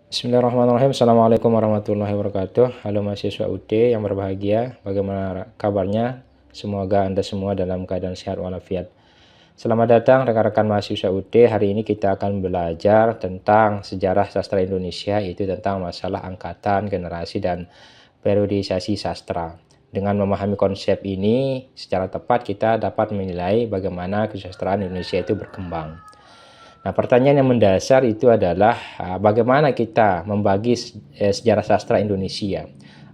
Bismillahirrahmanirrahim. Assalamualaikum warahmatullahi wabarakatuh. Halo mahasiswa UT yang berbahagia. Bagaimana kabarnya? Semoga Anda semua dalam keadaan sehat walafiat. Selamat datang rekan-rekan mahasiswa UT. Hari ini kita akan belajar tentang sejarah sastra Indonesia, yaitu tentang masalah angkatan, generasi, dan periodisasi sastra. Dengan memahami konsep ini secara tepat, kita dapat menilai bagaimana kesusastraan Indonesia itu berkembang. Nah, pertanyaan yang mendasar itu adalah bagaimana kita membagi sejarah sastra Indonesia?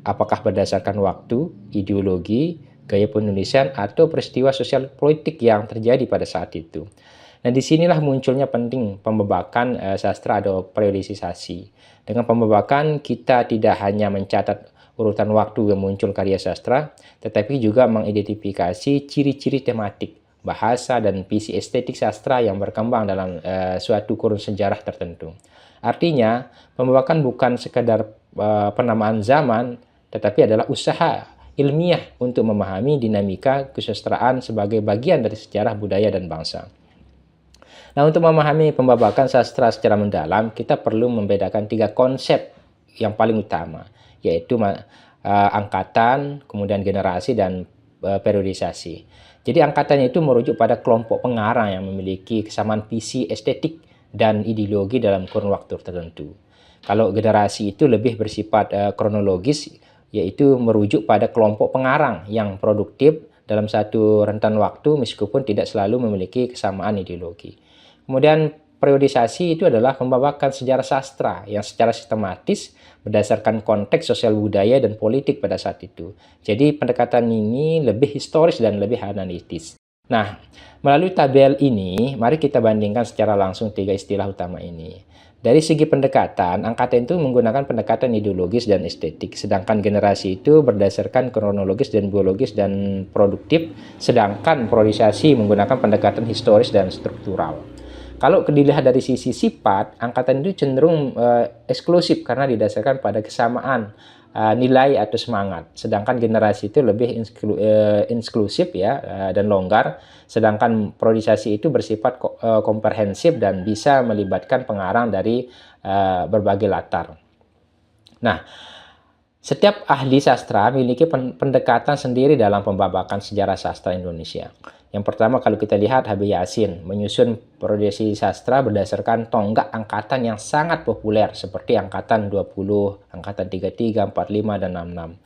Apakah berdasarkan waktu, ideologi, gaya penulisan, atau peristiwa sosial politik yang terjadi pada saat itu? Nah, disinilah munculnya penting pembebakan sastra atau periodisasi. Dengan pembebakan, kita tidak hanya mencatat urutan waktu yang muncul karya sastra, tetapi juga mengidentifikasi ciri-ciri tematik, bahasa, dan visi estetik sastra yang berkembang dalam suatu kurun sejarah tertentu. Artinya, pembebakan bukan sekedar penamaan zaman, tetapi adalah usaha ilmiah untuk memahami dinamika kesusastraan sebagai bagian dari sejarah budaya dan bangsa. Nah, untuk memahami pembebakan sastra secara mendalam, kita perlu membedakan 3 konsep yang paling utama, yaitu angkatan, kemudian generasi, dan periodisasi. Jadi angkatannya itu merujuk pada kelompok pengarang yang memiliki kesamaan visi estetik dan ideologi dalam kurun waktu tertentu. Kalau generasi itu lebih bersifat kronologis, yaitu merujuk pada kelompok pengarang yang produktif dalam satu rentan waktu meskipun tidak selalu memiliki kesamaan ideologi. Kemudian periodisasi itu adalah pembawakan sejarah sastra yang secara sistematis berdasarkan konteks sosial budaya dan politik pada saat itu. Jadi pendekatan ini lebih historis dan lebih analitis. Nah, melalui tabel ini, mari kita bandingkan secara langsung 3 istilah utama ini. Dari segi pendekatan, angkatan itu menggunakan pendekatan ideologis dan estetik, sedangkan generasi itu berdasarkan kronologis dan biologis dan produktif, sedangkan periodisasi menggunakan pendekatan historis dan struktural. Kalau dilihat dari sisi sifat, angkatan itu cenderung eksklusif karena didasarkan pada kesamaan nilai atau semangat. Sedangkan generasi itu lebih inklusif ya dan longgar. Sedangkan periodisasi itu bersifat komprehensif dan bisa melibatkan pengarang dari berbagai latar. Nah, setiap ahli sastra memiliki pendekatan sendiri dalam pembabakan sejarah sastra Indonesia. Yang pertama, kalau kita lihat Habib Yasin menyusun periodisasi sastra berdasarkan tonggak angkatan yang sangat populer seperti angkatan 20, angkatan 33, 45, dan 66.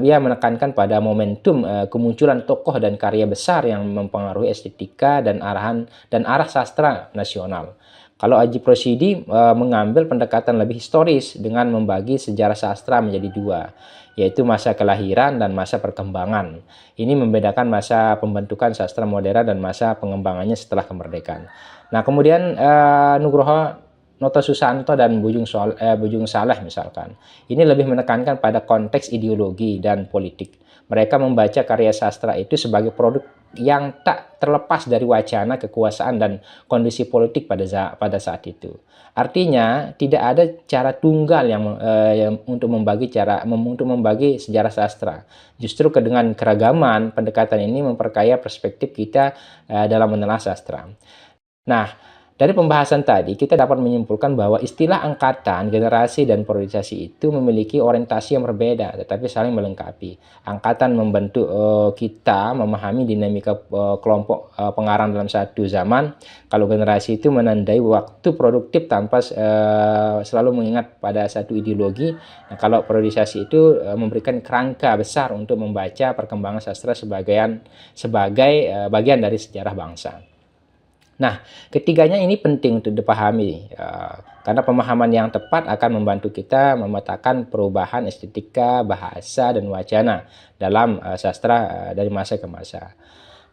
Ia menekankan pada momentum kemunculan tokoh dan karya besar yang mempengaruhi estetika dan arah sastra nasional. Kalau Aji Prosidi mengambil pendekatan lebih historis dengan membagi sejarah sastra menjadi 2, yaitu masa kelahiran dan masa perkembangan. Ini membedakan masa pembentukan sastra modern dan masa pengembangannya setelah kemerdekaan. Nah, kemudian Nugroho Noto Susanto dan Bujung Saleh misalkan. Ini lebih menekankan pada konteks ideologi dan politik. Mereka membaca karya sastra itu sebagai produk yang tak terlepas dari wacana kekuasaan dan kondisi politik pada saat itu. Artinya tidak ada cara tunggal yang untuk membagi sejarah sastra. Justru dengan keragaman pendekatan ini memperkaya perspektif kita dalam menelaah sastra. Nah, dari pembahasan tadi, kita dapat menyimpulkan bahwa istilah angkatan, generasi, dan periodisasi itu memiliki orientasi yang berbeda, tetapi saling melengkapi. Angkatan membantu kita memahami dinamika kelompok pengarang dalam satu zaman. Kalau generasi itu menandai waktu produktif tanpa selalu mengingat pada satu ideologi. Nah, kalau periodisasi itu memberikan kerangka besar untuk membaca perkembangan sastra sebagai bagian dari sejarah bangsa. Nah, ketiganya ini penting untuk dipahami karena pemahaman yang tepat akan membantu kita memetakan perubahan estetika, bahasa, dan wacana dalam sastra dari masa ke masa.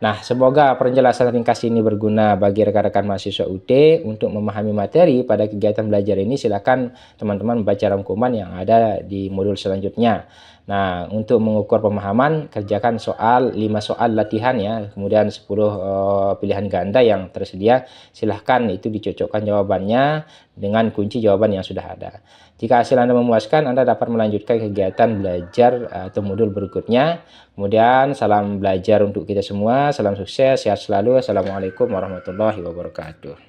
Nah, semoga penjelasan ringkas ini berguna bagi rekan-rekan mahasiswa UT. Untuk memahami materi pada kegiatan belajar ini, silakan teman-teman membaca rangkuman yang ada di modul selanjutnya. Nah, untuk mengukur pemahaman, kerjakan 5 soal latihan ya, kemudian 10 pilihan ganda yang tersedia. Silahkan itu dicocokkan jawabannya dengan kunci jawaban yang sudah ada. Jika hasil Anda memuaskan, Anda dapat melanjutkan kegiatan belajar atau modul berikutnya. Kemudian salam belajar untuk kita semua, salam sukses, sehat selalu. Assalamualaikum warahmatullahi wabarakatuh.